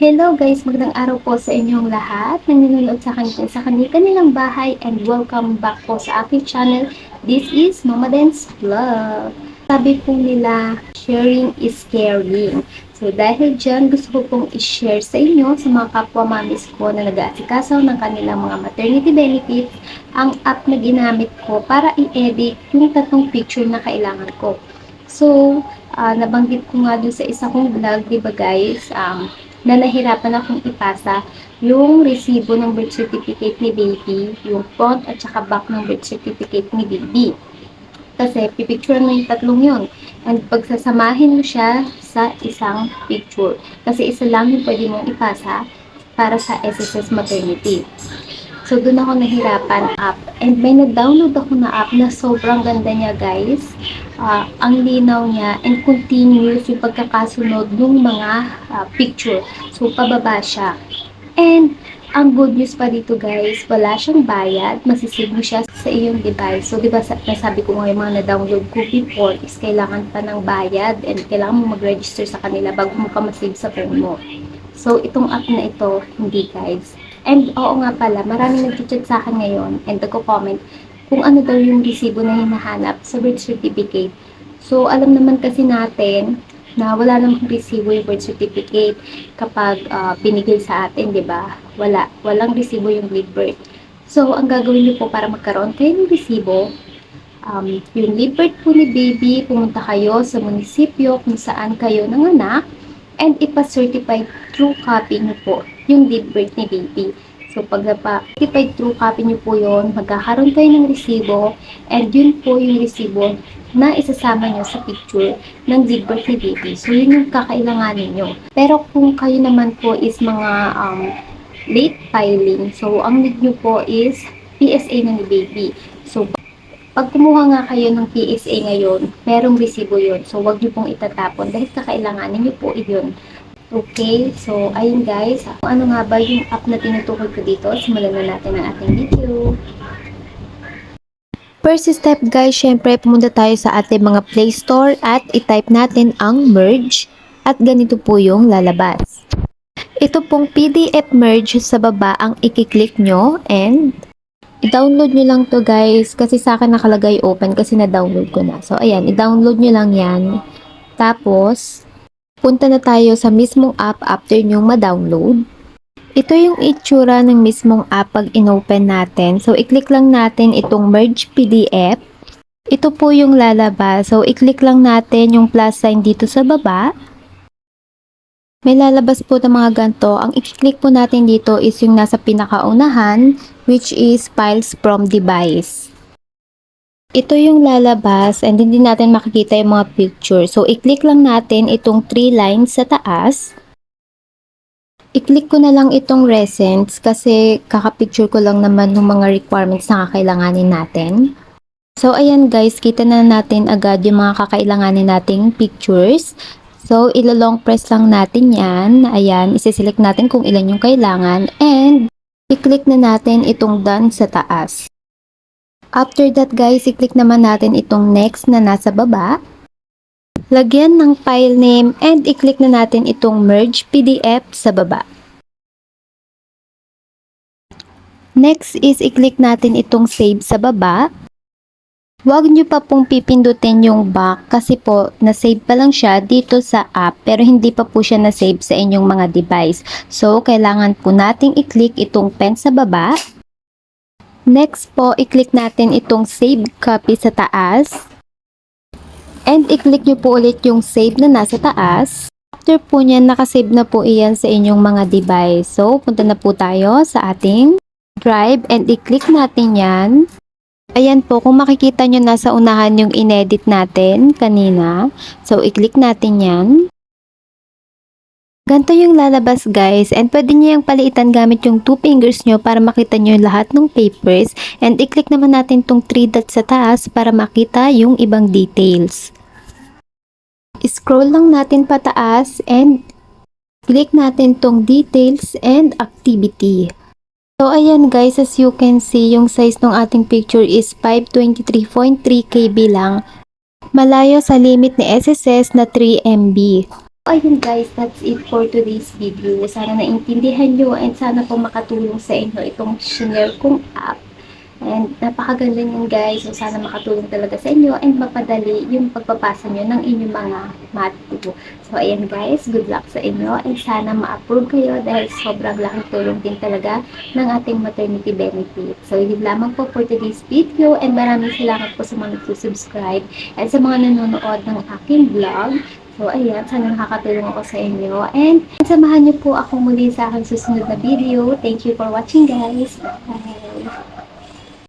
Hello guys, magandang araw po sa inyong lahat na nanonood sa akin sa kanilang bahay and welcome back po sa aking channel. This is Mama Dance Vlog. Sabi po nila, sharing is caring. So dahil dyan, gusto ko pong i-share sa inyo sa mga kapwa mamis ko na nag-aasikaso ng kanilang mga maternity benefits ang app na ginamit ko para i-edit yung tatlong picture na kailangan ko. So, nabanggit ko nga dun sa isa kong vlog, di ba guys, na nahirapan akong ipasa yung resibo ng birth certificate ni baby, yung front at saka back ng birth certificate ni baby. Kasi pipicture mo yung tatlong yun. And pagsasamahin mo siya sa isang picture. Kasi isa lang yung pwede mong ipasa para sa SSS maternity. So, doon ako nahirapan app. And may nag-download ako na app na sobrang ganda niya, guys. Ang linaw niya and continuous yung pagkakasunod ng mga picture. So, pababa siya. And, ang good news pa dito, guys, wala siyang bayad. Masisave mo siya sa iyong device. So, di ba, nasabi ko nga yung mga na-download ko before is kailangan pa ng bayad and kailangan mo mag-register sa kanila bago mo pa masave sa phone mo. So, itong app na ito, hindi guys. And, oo nga pala, maraming nag-chat sa akin ngayon and nagko-comment kung ano daw yung resibo na hinahanap sa birth certificate. So, alam naman kasi natin na wala namang resibo yung birth certificate kapag binigay sa atin, di ba? Walang resibo yung live birth. So, ang gagawin niyo po para magkaroon kayo ng resibo, yung live birth po ni baby, pumunta kayo sa munisipyo kung saan kayo nanganak, and ipa-certify true copy nyo po yung date birth ni baby. So, pag certified true copy nyo po yun, magkakaroon kayo ng resibo, and yun po yung resibo na isasama nyo sa picture ng date birth ni baby. So, yun yung kakailanganin nyo. Pero kung kayo naman po is mga late filing, so, ang need nyo po is PSA na ni baby. So, pag kumuha nga kayo ng PSA ngayon, merong resibo yun. So, wag nyo pong itatapon dahil kakailanganin nyo po yun. Okay, so, ayun guys. Ano nga ba yung app na tinutukoy ko dito? Simulan na natin ang ating video. First step guys, syempre pumunta tayo sa ating mga Play Store at i-type natin ang merge at ganito po yung lalabas. Ito pong PDF merge sa baba ang i-click nyo and i-download nyo lang to guys kasi sa akin nakalagay open kasi na-download ko na. So ayan, i-download nyo lang yan. Tapos, punta na tayo sa mismong app after nyo ma-download. Ito yung itsura ng mismong app pag in-open natin. So, i-click lang natin itong merge PDF. Ito po yung lalabas. So, i-click lang natin yung plus sign dito sa baba. May lalabas po ng mga ganito. Ang i-click po natin dito is yung nasa pinakaunahan, which is files from device. Ito yung lalabas and hindi natin makikita yung mga picture. So, i-click lang natin itong 3 lines sa taas. I-click ko na lang itong recents kasi kakapicture ko lang naman ng mga requirements na kakailanganin natin. So, ayan guys, kita na natin agad yung mga kakailanganin nating pictures. So, ilo-long press lang natin yan. Ayan, isi-select natin kung ilan yung kailangan. And, i-click na natin itong done sa taas. After that guys, i-click naman natin itong next na nasa baba. Lagyan ng file name and i-click na natin itong merge PDF sa baba. Next is i-click natin itong save sa baba. Huwag nyo pa pong pipindutin yung back kasi po na-save pa lang siya dito sa app pero hindi pa po siya na-save sa inyong mga device. So, kailangan po nating i-click itong pen sa baba. Next po, i-click natin itong save copy sa taas. And i-click nyo po ulit yung save na nasa taas. After po nyan, nakasave na po iyan sa inyong mga device. So, punta na po tayo sa ating drive and i-click natin yan. Ayan po, kung makikita nyo nasa unahan yung inedit natin kanina. So, i-click natin yan. Ganito yung lalabas guys and pwede nyo yung paliitan gamit yung 2 fingers nyo para makita nyo lahat ng papers. And i-click naman natin tong 3 dots sa taas para makita yung ibang details. Scroll lang natin pataas and click natin tong details and activity. So, ayan guys, as you can see, yung size ng ating picture is 523.3 KB lang. Malayo sa limit ni SSS na 3 MB. Ayun guys, that's it for today's video. Sana naintindihan nyo and sana po makatulong sa inyo itong share kong app. And napakaganda niyan guys. So sana makatulong talaga sa inyo and mapadali yung pagpapasa nyo ng inyong mga math 2. So ayan guys, good luck sa inyo and sana ma-approve kayo dahil sobrang laking tulong din talaga ng ating maternity benefit. So yun lamang po for today's video and maraming salamat po sa mga nagsusubscribe at sa mga nanonood ng aking vlog. So, ayan, sana nakakatulong ako sa inyo. And, samahan niyo po ako muli sa aking susunod na video. Thank you for watching, guys. Bye!